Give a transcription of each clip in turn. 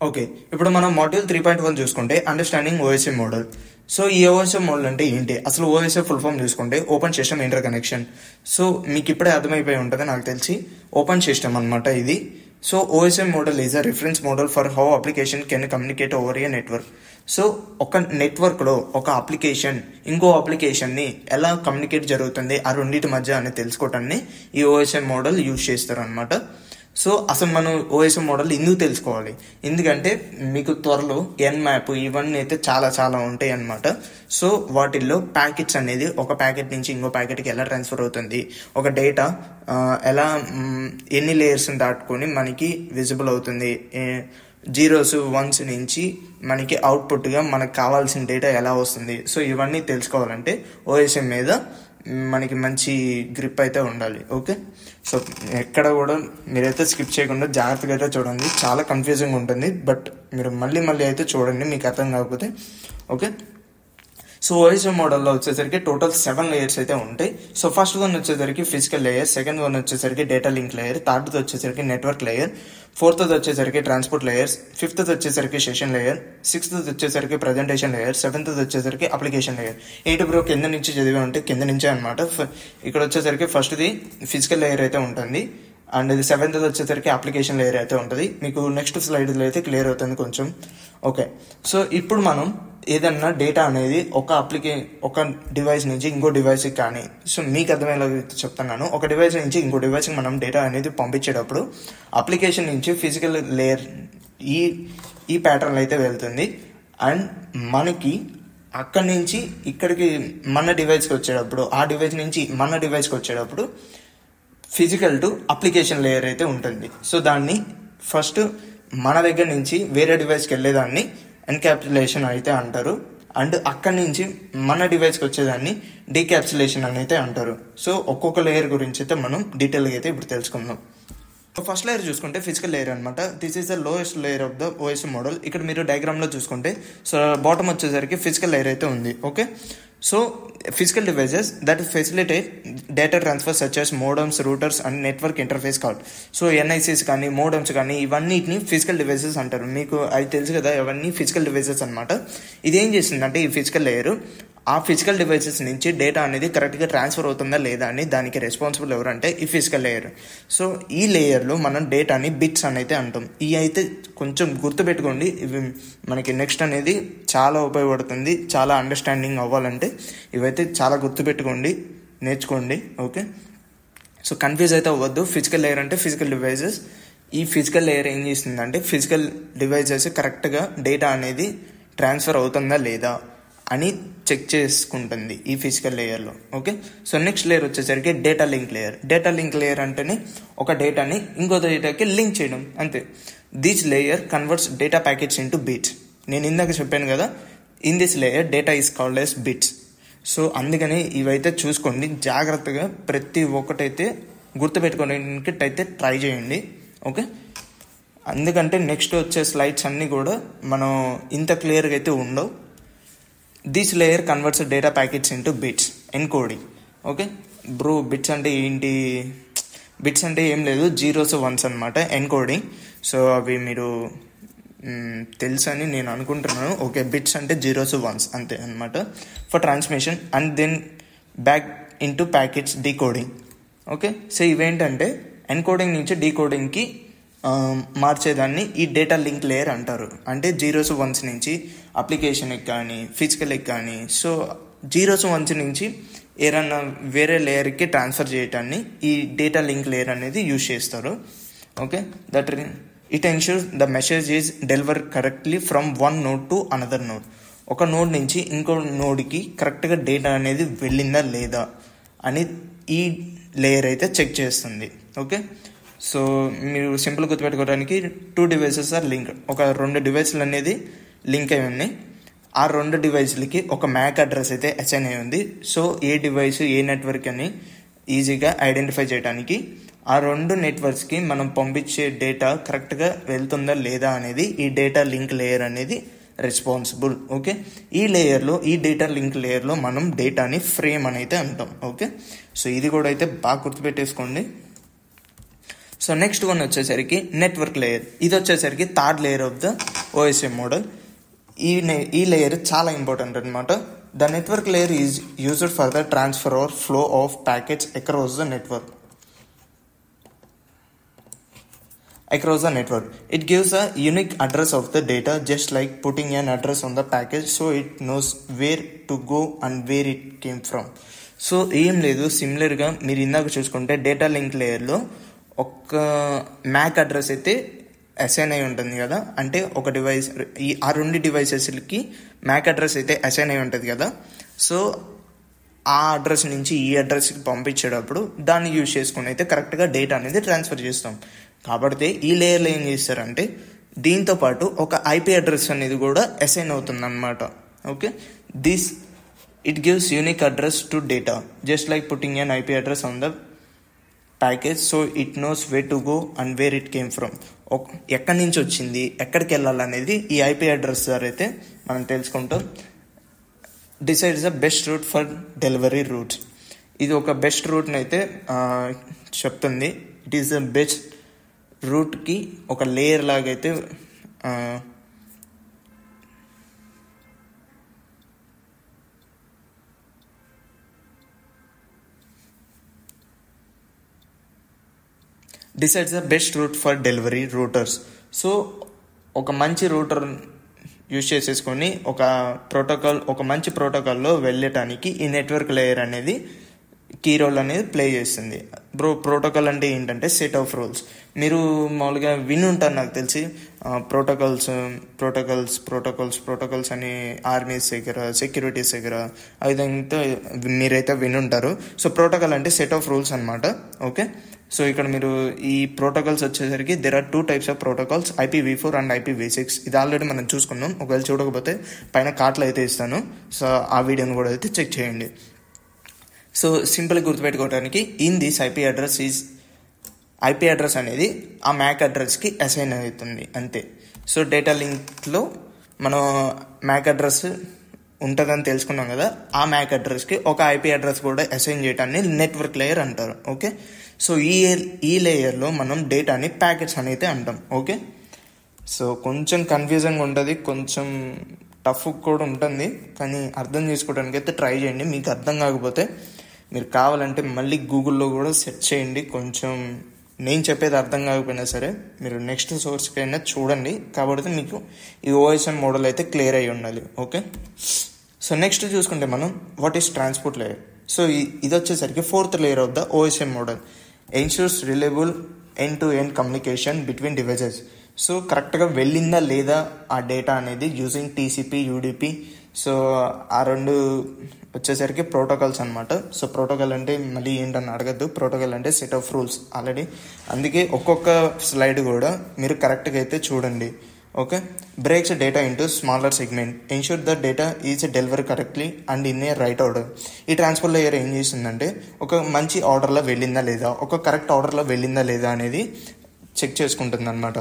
Okay, ఇప్పుడు మనం module 3.1 చూసుకుంటే అండర్స్టాండింగ్ ఓఎస్ఎం మోడల్. సో ఈ ఓఎస్ఎం మోడల్ అంటే ఏంటి, అసలు ఓఎస్ఎం ఫుల్ ఫామ్ చూసుకుంటే open system inter connection. So మీకు ఇప్పుడే అర్థమైపోయి ఉంటుంది నాకు తెలిసి, ఓపెన్ సిస్టమ్ అనమాట ఇది. So OSM model is a reference model for how application can communicate over a network. So ఒక నెట్వర్క్లో ఒక అప్లికేషన్ ఇంకో అప్లికేషన్ని ఎలా కమ్యూనికేట్ జరుగుతుంది ఆ రెండింటి మధ్య అని తెలుసుకోవటాన్ని ఈ ఓఎస్ఎం మోడల్ యూజ్ చేస్తారు అనమాట. సో అసలు మనం ఓఎస్ఎం మోడల్ ఎందుకు తెలుసుకోవాలి, ఎందుకంటే మీకు త్వరలో మ్యాప్ ఇవన్నీ అయితే చాలా చాలా ఉంటాయి అన్నమాట. సో వాటిల్లో ప్యాకెట్స్ అనేది ఒక ప్యాకెట్ నుంచి ఇంకో ప్యాకెట్కి ఎలా ట్రాన్స్ఫర్ అవుతుంది, ఒక డేటా ఎలా ఎన్ని లేయర్స్ దాటుకొని మనకి విజిబుల్ అవుతుంది, జీరోస్ వన్స్ నుంచి మనకి అవుట్పుట్గా మనకు కావాల్సిన డేటా ఎలా వస్తుంది. సో ఇవన్నీ తెలుసుకోవాలంటే ఓఎస్ఎం మీద మనకి మంచి గ్రిప్ అయితే ఉండాలి. ఓకే, సో ఎక్కడ కూడా మీరైతే స్కిప్ చేయకుండా జాగ్రత్తగా అయితే చూడండి, చాలా కన్ఫ్యూజింగ్ ఉంటుంది. బట్ మీరు మళ్ళీ అయితే చూడండి మీకు అర్థం కాకపోతే. ఓకే, సో ఓఎస్ఎం మోడల్లో వచ్చేసరికి టోటల్ 7 లేయర్స్ అయితే ఉంటాయి. సో ఫస్ట్ వన్ వచ్చేసరికి ఫిజికల్ లేయర్, సెకండ్ వన్ వచ్చేసరికి డేటా లింక్ లేయర్, థర్డ్ వచ్చేసరికి నెట్వర్క్ లేయర్, ఫోర్త్ వచ్చేసరికి ట్రాన్స్పోర్ట్ లేయర్స్, ఫిఫ్త్ వచ్చేసరికి సెషన్ లేయర్, సిక్స్త్ వచ్చేసరికి ప్రజెంటేషన్ లేయర్, సెవెంత్ వచ్చేసరికి అప్లికేషన్ లేయర్. ఏంటి బ్రో కింద నుంచి చదివే ఉంటే కింద నుంచే అనమాట. ఇక్కడ వచ్చేసరికి ఫస్ట్ది ఫిజికల్ లేయర్ అయితే ఉంటుంది, అండ్ ఇది సెవెంత్ వచ్చేసరికి అప్లికేషన్ లేయర్ అయితే ఉంటుంది. మీకు నెక్స్ట్ స్లైడ్లో అయితే క్లియర్ అవుతుంది కొంచెం. ఓకే, సో ఇప్పుడు మనం ఏదన్నా డేటా అనేది ఒక డివైస్ నుంచి ఇంకో డివైస్కి కానీ, సో మీకు అర్థమయ్యేలా చెప్తున్నాను, ఒక డివైస్ నుంచి ఇంకో డివైస్కి మనం డేటా అనేది పంపించేటప్పుడు అప్లికేషన్ నుంచి ఫిజికల్ లేయర్ ఈ ప్యాటర్న్ అయితే వెళ్తుంది. అండ్ మనకి అక్కడి నుంచి ఇక్కడికి మన డివైస్కి వచ్చేటప్పుడు, ఆ డివైస్ నుంచి మన డివైస్కి వచ్చేటప్పుడు ఫిజికల్ టు అప్లికేషన్ లేయర్ అయితే ఉంటుంది. సో దాన్ని ఫస్ట్ మన దగ్గర నుంచి వేరే డివైస్కి వెళ్ళేదాన్ని ఎన్క్యాప్సులేషన్ అయితే అంటారు, అండ్ అక్కడి నుంచి మన డివైస్కి వచ్చేదాన్ని డీక్యాప్సులేషన్ అని అయితే అంటారు. సో ఒక్కొక్క లేయర్ గురించి అయితే మనం డీటెయిల్గా అయితే ఇప్పుడు తెలుసుకుందాం. ఫస్ట్ లేయర్ చూసుకుంటే ఫిజికల్ లేయర్ అనమాట. This is the lowest layer of the OSM model. ఇక్కడ మీరు డయాగ్రామ్లో చూసుకుంటే సో బాటమ్ వచ్చేసరికి ఫిజికల్ లేయర్ అయితే ఉంది. Okay, so physical devices that facilitate data transfer such as modems, routers and network interface card. So NICs కానీ modems కానీ ఇవన్నిటిని physical devices అంటారు. మీకు అది తెలుసు కదా, ఇవన్నీ ఫిజికల్ డివైసెస్ అనమాట. ఇదేం చేస్తుందంటే ఈ ఫిజికల్ లేయర్ ఆ ఫిజికల్ డివైసెస్ నుంచి డేటా అనేది కరెక్ట్గా ట్రాన్స్ఫర్ అవుతుందా లేదా అని దానికి రెస్పాన్సిబుల్ ఎవరంటే ఈ ఫిజికల్ లేయర్. సో ఈ లేయర్లో మనం డేటాని బిట్స్ అని అయితే అంటాం. ఇవి అయితే కొంచెం గుర్తుపెట్టుకోండి, ఇవి మనకి నెక్స్ట్ అనేది చాలా ఉపయోగపడుతుంది. చాలా అండర్స్టాండింగ్ అవ్వాలంటే ఇవైతే చాలా గుర్తుపెట్టుకోండి, నేర్చుకోండి. ఓకే, సో కన్ఫ్యూజ్ అయితే అవ్వద్దు. ఫిజికల్ లేయర్ అంటే ఫిజికల్ డివైసెస్. ఈ ఫిజికల్ లేయర్ ఏం చేస్తుందంటే ఫిజికల్ డివైసెస్ కరెక్ట్గా డేటా అనేది ట్రాన్స్ఫర్ అవుతుందా లేదా అని చెక్ చేసుకుంటుంది ఈ ఫిజికల్ లేయర్లో. ఓకే, సో నెక్స్ట్ లేయర్ వచ్చేసరికి data link layer. Data link layer అంటేనే ఒక డేటాని ఇంకో డేటాకి లింక్ చేయడం అంతే. This layer converts data packets into bits. నేను ఇందాక చెప్పాను కదా, in this layer data is called as bits. So అందుకని ఇవైతే చూసుకోండి జాగ్రత్తగా, ప్రతి ఒక్కటైతే గుర్తుపెట్టుకోవడానికి అయితే ట్రై చేయండి. ఓకే, ఎందుకంటే నెక్స్ట్ వచ్చే స్లైడ్స్ అన్నీ కూడా మనం ఇంత క్లియర్గా అయితే ఉండవు. This layer converts data packets into bits encoding. Okay bro, bits అంటే ఏంటి? బిట్స్ అంటే ఏం లేదు, జీరోస్ వన్స్ అనమాట ఎన్కోడింగ్. సో అవి మీరు తెలుసు అని నేను అనుకుంటున్నాను. ఓకే, బిట్స్ అంటే జీరోస్ వన్స్ అంతే అనమాట for transmission and then back into packets decoding. Okay, so ఇవేంటంటే ఎన్కోడింగ్ నుంచి డీకోడింగ్కి మార్చేదాన్ని ఈ డేటా లింక్ లేయర్ అంటారు. అంటే జీరోస్ వన్స్ నుంచి అప్లికేషన్కి కానీ ఫిజికల్కి కానీ, సో జీరోస్ వన్స్ నుంచి ఏదన్నా వేరే లేయర్కి ట్రాన్స్ఫర్ చేయటాన్ని ఈ డేటా లింక్ లేయర్ అనేది యూజ్ చేస్తారు. Okay, that it ensures the message is deliver correctly from one node to another node. ఒక నోడ్ నుంచి ఇంకో నోడ్కి కరెక్ట్గా డేటా అనేది వెళ్ళిందా లేదా అని ఈ లేయర్ అయితే చెక్ చేస్తుంది. ఓకే, సో మీరు సింపుల్ గుర్తుపెట్టుకోవడానికి 2 డివైసెస్ ఆర్ లింక్. ఒక 2 డివైస్లు అనేది లింక్ అయి ఉన్నాయి. ఆ 2 డివైస్లకి ఒక మ్యాక్ అడ్రస్ అయితే అసైన్ అయి ఉంది. సో ఏ డివైస్ ఏ నెట్వర్క్ అని ఈజీగా ఐడెంటిఫై చేయడానికి ఆ 2 నెట్వర్క్స్కి మనం పంపించే డేటా కరెక్ట్గా వెళ్తుందా లేదా అనేది ఈ డేటా లింక్ లేయర్ అనేది రెస్పాన్సిబుల్. ఓకే, ఈ లేయర్లో ఈ డేటా లింక్ లేయర్లో మనం డేటాని ఫ్రేమ్ అని అయితే అంటాం. ఓకే, సో ఇది కూడా అయితే బాగా గుర్తుపెట్టేసుకోండి. సో నెక్స్ట్ వన్ వచ్చేసరికి నెట్వర్క్ లేయర్. ఇది వచ్చేసరికి third layer of the OSM model. ఈ లేయర్ చాలా ఇంపార్టెంట్ అనమాట. The network layer is used for the transfer are flow of packets across the network. It gives a unique address of the data, just like putting an address on the package, so it knows where to go and where it came from. So ఏం లేదు, సిమిలర్గా మీరు ఇందాక చూసుకుంటే data link లేయర్లో ఒక Mac address అయితే assign అయి ఉంటుంది కదా, అంటే ఒక డివైస్ ఆ రెండు డివైసెస్కి మ్యాక్ అడ్రస్ అయితే అసైన్ అయి ఉంటుంది కదా. సో ఆ అడ్రస్ నుంచి ఈ అడ్రస్కి పంపించేటప్పుడు దాన్ని యూజ్ చేసుకుని అయితే కరెక్ట్గా డేటా అనేది ట్రాన్స్ఫర్ చేస్తాం. కాబట్టి ఈ లేయర్లో ఏం చేస్తారంటే దీంతో పాటు ఒక ఐపీ అడ్రస్ అనేది కూడా అసైన్ అవుతుంది అనమాట. Okay, it gives unique address to data, just like putting an IP address on the package, so it knows way to go and where it came from. ఎక్కడి నుంచి వచ్చింది, ఎక్కడికి వెళ్ళాలనేది ఈ ఐపీ అడ్రస్ ద్వారా అయితే మనం తెలుసుకుంటాం. Decides the best route for delivery routes. ఇది ఒక బెస్ట్ రూట్ని అయితే చెప్తుంది. ఇట్ ఈస్ ద బెస్ట్ రూట్కి ఒక లేయర్ లాగైతే decides the best route for delivery routers. So ఒక మంచి రూటర్ యూజ్ చేసేసుకొని ఒక మంచి ప్రోటోకాల్లో వెళ్ళటానికి ఈ నెట్వర్క్ లేయర్ అనేది కీ రోల్ అనేది ప్లే చేస్తుంది. ప్రోటోకాల్ అంటే ఏంటంటే సెట్ ఆఫ్ రూల్స్. మీరు మామూలుగా విని ఉంటారు నాకు తెలిసి, ప్రోటోకాల్స్ అని ఆర్మీస్ దగ్గర, సెక్యూరిటీస్ దగ్గర అదంతా మీరైతే విని ఉంటారు. సో ప్రోటోకాల్ అంటే సెట్ ఆఫ్ రూల్స్ అనమాట. ఓకే, సో ఇక్కడ మీరు ఈ ప్రోటోకాల్స్ వచ్చేసరికి there are 2 types of protocols, IPv4 and IPv6. ఇది ఆల్రెడీ మనం చూసుకున్నాం. ఒకవేళ చూడకపోతే పైన కార్ట్లో అయితే ఇస్తాను, సో ఆ వీడియోని కూడా అయితే చెక్ చేయండి. సో సింపుల్గా గుర్తుపెట్టుకోవడానికి ఇన్ దిస్ ఐపీ అడ్రస్ అనేది ఆ మ్యాక్ అడ్రస్కి అసైన్ అవుతుంది అంతే. సో డేటా లింక్లో మనం మ్యాక్ అడ్రస్ ఉంటుందని తెలుసుకున్నాం కదా, ఆ మ్యాక్ అడ్రస్కి ఒక ఐపీ అడ్రస్ కూడా అసైన్ చేయడాన్ని నెట్వర్క్ లేయర్ అంటారు. ఓకే, సో ఈ లేయర్లో మనం డేటాని ప్యాకెట్స్ అని అయితే అంటాం. ఓకే, సో కొంచెం కన్ఫ్యూజన్గా ఉంటుంది, కొంచెం టఫ్ కూడా ఉంటుంది, కానీ అర్థం చేసుకోవడానికి అయితే ట్రై చేయండి. మీకు అర్థం కాకపోతే మీరు కావాలంటే మళ్ళీ గూగుల్లో కూడా సెర్చ్ చేయండి. కొంచెం నేను చెప్పేది అర్థం కాకపోయినా సరే మీరు నెక్స్ట్ సోర్స్కి అయినా చూడండి. కాబట్టి మీకు ఈ ఓఎస్ఎం మోడల్ అయితే క్లియర్ అయి ఉండాలి. ఓకే, సో నెక్స్ట్ చూసుకుంటే మనం what is transport layer. So ఇది వచ్చేసరికి 4th layer of the OSM model. Ensures reliable end to end communication between devices. So కరెక్ట్గా వెళ్ళిందా లేదా ఆ డేటా అనేది యూజింగ్ TCP, UDP. సో ఆ రెండు వచ్చేసరికి ప్రోటోకాల్స్ అనమాట. సో ప్రోటోకాల్ అంటే మళ్ళీ ఏంటని అడగద్దు, ప్రోటోకాల్ అంటే సెట్ ఆఫ్ రూల్స్ ఆల్రెడీ. అందుకే ఒక్కొక్క స్లైడ్ కూడా మీరు కరెక్ట్గా అయితే చూడండి. Okay, breaks data into smaller segment, ensure the data is deliver correctly and in a right order. ఈ ట్రాన్స్పోర్ట్ లేయర్ ఏం చేస్తుందంటే ఒక మంచి ఆర్డర్లో వెళ్ళిందా లేదా, ఒక కరెక్ట్ ఆర్డర్లో వెళ్ళిందా లేదా అనేది చెక్ చేసుకుంటుంది అనమాట.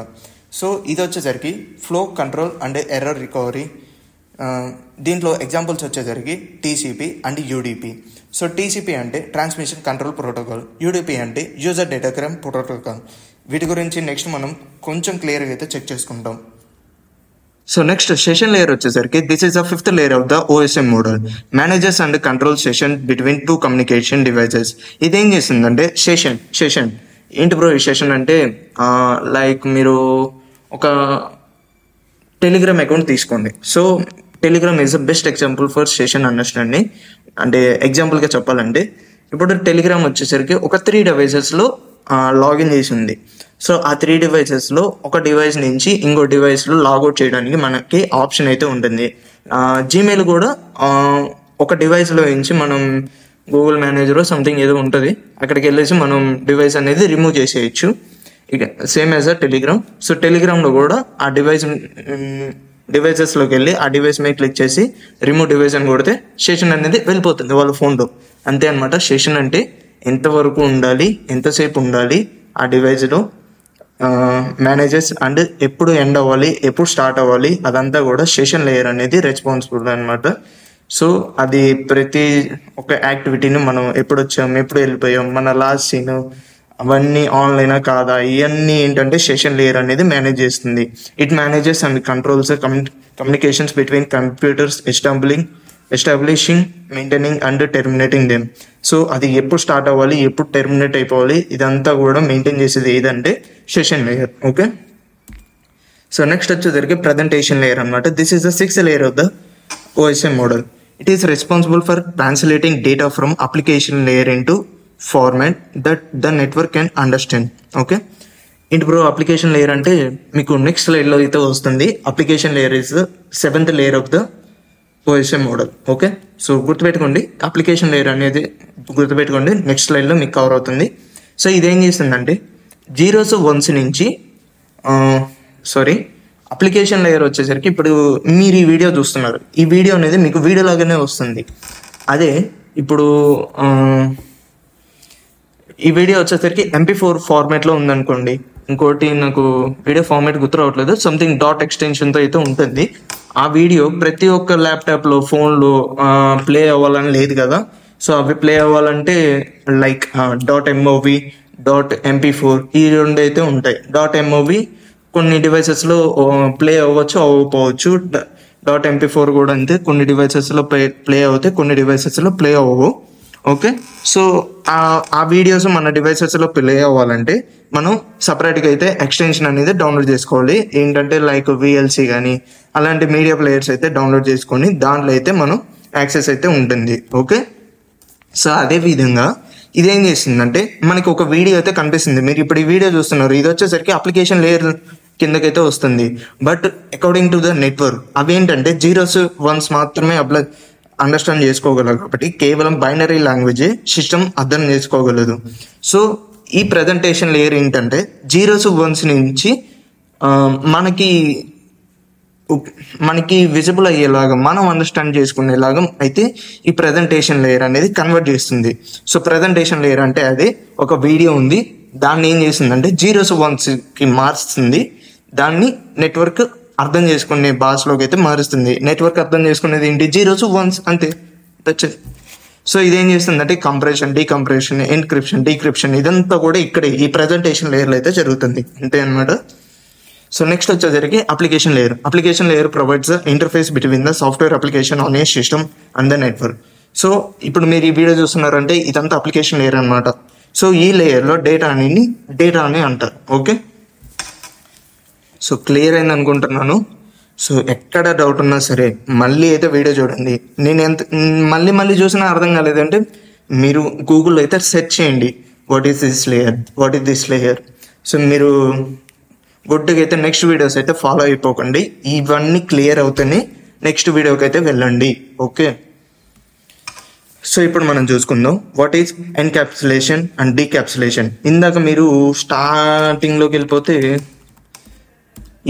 సో ఇది వచ్చేసరికి flow control and error recovery. దీంట్లో ఎగ్జాంపుల్స్ వచ్చేసరికి TCP and UDP. So TCP అంటే ట్రాన్స్మిషన్ కంట్రోల్ ప్రోటోకాల్, UDP అంటే యూజర్ డేటాగ్రామ్ ప్రోటోకాల్. వీటి గురించి నెక్స్ట్ మనం కొంచెం క్లియర్గా అయితే చెక్ చేసుకుంటాం. సో నెక్స్ట్ సెషన్ లేయర్ వచ్చేసరికి this is the 5th layer of the OSM model. Managers and control session between 2 communication devices. ఇదేం చేస్తుందంటే సెషన్ ఏంటి బ్రో ఈ సెషన్ అంటే, లైక్ మీరు ఒక టెలిగ్రామ్ అకౌంట్ తీసుకోండి. So Telegram is the best example for session understanding. అంటే ఎగ్జాంపుల్గా చెప్పాలంటే ఇప్పుడు టెలిగ్రామ్ వచ్చేసరికి ఒక 3 డివైసెస్లో లాగిన్ చేసి ఉంది. సో ఆ 3 డివైసెస్లో ఒక డివైస్ నుంచి ఇంకో డివైస్లో లాగౌట్ చేయడానికి మనకి ఆప్షన్ అయితే ఉంటుంది. జీమెయిల్ కూడా ఒక డివైస్లో నుంచి మనం గూగుల్ మేనేజర్ సంథింగ్ ఏదో ఉంటుంది, అక్కడికి వెళ్ళేసి మనం డివైస్ అనేది రిమూవ్ చేసేయచ్చు. ఇక same as a Telegram. So టెలిగ్రామ్లో కూడా ఆ డివైసెస్లోకి వెళ్ళి ఆ డివైస్ మీద క్లిక్ చేసి రిమూవ్ డివైస్ అని కొడితే సెషన్ అనేది వెళ్ళిపోతుంది వాళ్ళ ఫోన్లో. అంతే అనమాట. సెషన్ అంటే ఎంతవరకు ఉండాలి, ఎంతసేపు ఉండాలి ఆ డివైస్లో, మేనేజర్స్ అండ్ ఎప్పుడు ఎండ్ అవ్వాలి, ఎప్పుడు స్టార్ట్ అవ్వాలి, అదంతా కూడా సెషన్ లేయర్ అనేది రెస్పాన్సిబుల్ అనమాట. సో అది ప్రతి ఒక్క యాక్టివిటీని మనం ఎప్పుడు వచ్చాం, ఎప్పుడు వెళ్ళిపోయాం, మన లాస్ట్ సీన్, అవన్నీ ఆన్లైనా కాదా ఇవన్నీ ఏంటంటే సెషన్ లేయర్ అనేది మేనేజ్ చేస్తుంది. It manages and controls communications between computers establishing maintaining and terminating them. So అది ఎప్పుడు స్టార్ట్ అవ్వాలి, ఎప్పుడు టెర్మినేట్ అయిపోవాలి, ఇదంతా కూడా మెయింటైన్ చేసేది ఏదంటే session layer. Okay, so next వచ్చేసరికి ప్రజెంటేషన్ లేయర్ అనమాట. This is the 6th layer of the OSM model. It is responsible for translating data from application layer into format that the network can understand. Okay, ఇప్పుడు application layer అంటే మీకు next స్లైడ్లో అయితే వస్తుంది. Application layer is the 7th layer of the OSM model. Okay, so గుర్తుపెట్టుకోండి, application layer అనేది గుర్తుపెట్టుకోండి, next స్లైడ్లో మీకు కవర్ అవుతుంది. సో ఇదేం చేస్తుందంటే జీరోస్ వన్స్ నుంచి అప్లికేషన్ లేయర్ వచ్చేసరికి ఇప్పుడు మీరు ఈ వీడియో చూస్తున్నారు, ఈ వీడియో అనేది మీకు వీడియో లాగానే వస్తుంది. అదే ఇప్పుడు ఈ వీడియో వచ్చేసరికి MP4 ఫార్మాట్లో ఉందనుకోండి, ఇంకోటి నాకు వీడియో ఫార్మాట్ గుర్తు రావట్లేదు, సంథింగ్ డాట్ ఎక్స్టెన్షన్తో అయితే ఉంటుంది. ఆ వీడియో ప్రతి ఒక్క ల్యాప్టాప్లో ఫోన్లో ప్లే అవ్వాలని లేదు కదా. సో అవి ప్లే అవ్వాలంటే లైక్ .mov .mp4 ఈ రెండు అయితే ఉంటాయి. .mov కొన్ని డివైసెస్లో ప్లే అవ్వచ్చు, అవ్వకపోవచ్చు. .mp4 కూడా అంతే, కొన్ని డివైసెస్లో ప్లే అవుతాయి, కొన్ని డివైసెస్లో ప్లే అవ్వవు. ఓకే, సో ఆ వీడియోస్ మన డివైసెస్లో ప్లే అవ్వాలంటే మనం సపరేట్గా అయితే ఎక్స్టెన్షన్ అనేది డౌన్లోడ్ చేసుకోవాలి. ఏంటంటే లైక్ VLC కానీ అలాంటి మీడియా ప్లేయర్స్ అయితే డౌన్లోడ్ చేసుకొని దాంట్లో అయితే మనం యాక్సెస్ అయితే ఉంటుంది. ఓకే, సో అదే విధంగా ఇదేం చేస్తుందంటే మనకి ఒక వీడియో అయితే కనిపిస్తుంది. మీరు ఇప్పుడు ఈ వీడియో చూస్తున్నారు, ఇది వచ్చేసరికి అప్లికేషన్ లేయర్ కిందకైతే వస్తుంది. But according to the network అవేంటంటే జీరోస్ వన్స్ మాత్రమే అండర్స్టాండ్ చేసుకోగలరు. కాబట్టి కేవలం బైనరీ లాంగ్వేజ్ సిస్టమ్ అర్థం చేసుకోగలదు. సో ఈ ప్రజెంటేషన్ లేయర్ ఏంటంటే జీరోస్ వన్స్ నుంచి మనకి విజిబుల్ అయ్యేలాగా, మనం అండర్స్టాండ్ చేసుకునేలాగా అయితే ఈ ప్రజెంటేషన్ లేయర్ అనేది కన్వర్ట్ చేస్తుంది. సో ప్రజెంటేషన్ లేయర్ అంటే అది ఒక వీడియో ఉంది, దాన్ని ఏం చేస్తుందంటే జీరోస్ వన్స్కి మారుస్తుంది, దాన్ని నెట్వర్క్ అర్థం చేసుకునే భాషలోకి అయితే మారుస్తుంది. నెట్వర్క్ అర్థం చేసుకునేది ఏంటి, జీరోస్ వన్స్ అంతే. సో ఇదేం చేస్తుందంటే కంప్రెషన్, డీకంప్రెషన్, ఎన్క్రిప్షన్, డీక్రిప్షన్ ఇదంతా కూడా ఇక్కడే ఈ ప్రజెంటేషన్ లేయర్లో అయితే జరుగుతుంది, అంతే అనమాట. సో నెక్స్ట్ వచ్చేసరికి application layer. Application layer provides interface between the software application on a system and the network. So ఇప్పుడు మీరు ఈ వీడియో చూస్తున్నారంటే ఇదంతా అప్లికేషన్ లేయర్ అనమాట. సో ఈ లేయర్లో డేటా అని అంటారు. ఓకే, సో క్లియర్ అయింది అనుకుంటున్నాను. సో ఎక్కడ డౌట్ ఉన్నా సరే మళ్ళీ అయితే వీడియో చూడండి. నేను మళ్ళీ చూసినా అర్థం కాలేదంటే మీరు గూగుల్లో అయితే సెర్చ్ చేయండి, what is this layer. So మీరు గుడ్గా అయితే నెక్స్ట్ వీడియోస్ అయితే ఫాలో అయిపోకండి, ఇవన్నీ క్లియర్ అవుతాయి నెక్స్ట్ వీడియోకి అయితే వెళ్ళండి. ఓకే, సో ఇప్పుడు మనం చూసుకుందాం వాట్ ఈజ్ ఎన్క్యాప్సులేషన్ అండ్ డీక్యాప్సులేషన్. ఇందాక మీరు స్టార్టింగ్లోకి వెళ్ళిపోతే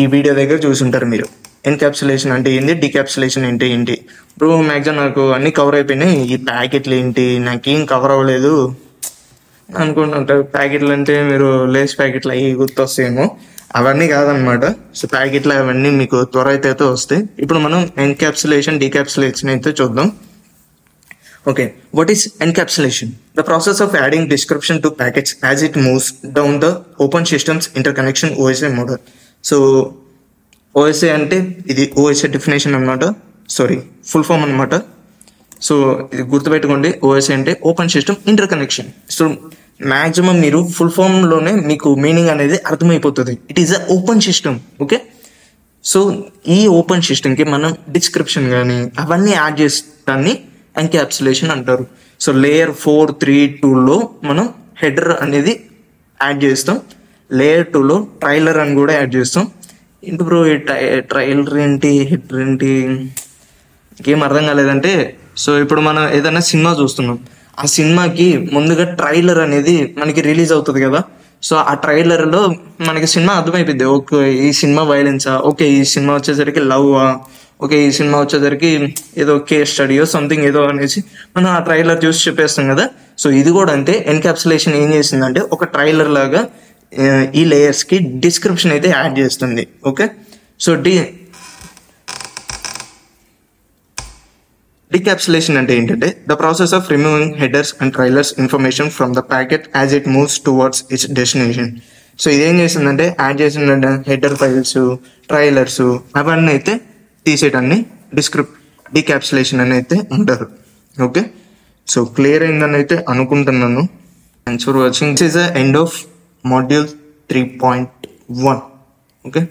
ఈ వీడియో దగ్గర చూసుంటారు మీరు, ఎన్క్యాప్సులేషన్ అంటే ఏంటి, డీక్యాప్సులేషన్ అంటే ఏంటి. ఇప్పుడు మ్యాక్సిమం నాకు అన్నీ కవర్ అయిపోయినాయి, ఈ ప్యాకెట్లు ఏంటి నాకేం కవర్ అవ్వలేదు అనుకుంటుంటారు. ప్యాకెట్లు అంటే మీరు లేస్ ప్యాకెట్లు అవి గుర్తొస్తాయేమో, అవన్నీ కాదనమాట. సో ప్యాకెట్లు అవన్నీ మీకు త్వర అయితే వస్తాయి. ఇప్పుడు మనం ఎన్క్యాప్సులేషన్, డీక్యాప్సులేషన్ అయితే చూద్దాం. Okay, what is encapsulation? The process of adding description to packets as it moves down the open systems interconnection OSI model. So OSI అంటే ఇది OSI డెఫినేషన్ అనమాట, ఫుల్ ఫామ్ అనమాట. సో ఇది గుర్తుపెట్టుకోండి, OSI అంటే open system interconnection. So maximum మీరు full ఫామ్లోనే మీకు meaning అనేది అర్థమైపోతుంది. It is a open system. Okay, so ఈ ఓపెన్ సిస్టమ్కి మనం డిస్క్రిప్షన్ కానీ అవన్నీ యాడ్ చేస్తాన్ని ఎన్క్యాప్సులేషన్ అంటారు. సో లేయర్ 4.3.2లో మనం హెడర్ అనేది యాడ్ చేస్తాం, లేయర్ 2లో ట్రైలర్ అని కూడా యాడ్ చేస్తాం. ఇంటి బ్రో ఈ ట్రైలర్ ఏంటి, హెడర్ ఏంటి, ఇంకేం అర్థం కాలేదంటే, సో ఇప్పుడు మనం ఏదైనా సినిమా చూస్తున్నాం, ఆ సినిమాకి ముందుగా ట్రైలర్ అనేది మనకి రిలీజ్ అవుతుంది కదా. సో ఆ ట్రైలర్లో మనకి సినిమా అర్థమైపోద్ది. ఓకే ఈ సినిమా వైలెన్సా, ఓకే ఈ సినిమా వచ్చేసరికి లవ్వా, ఓకే ఈ సినిమా వచ్చేసరికి ఏదో కేస్ స్టడీయో సంథింగ్ ఏదో అనేసి మనం ఆ ట్రైలర్ చూసి చెప్పేస్తాం కదా. సో ఇది కూడా అంతే, ఎన్క్యాప్సులేషన్ ఏం చేసిందంటే ఒక ట్రైలర్ లాగా ఈ లేయర్స్కి డిస్క్రిప్షన్ అయితే యాడ్ చేస్తుంది. ఓకే, సో డీక్యాప్సులేషన్ అంటే ఏంటంటే the process of removing headers and trailers information from the packet as it moves towards its destination. So ఇదేం చేసిందంటే యాడ్ చేసిన హెడర్ ఫైల్స్, ట్రైలర్స్ అవన్నీ అయితే తీసేయడాన్ని డీక్యాప్సులేషన్ అని అయితే అంటారు. ఓకే, సో క్లియర్ అయిందని అయితే అనుకుంటున్నాను. Thanks for watching. This is the end of module 3.1. Okay.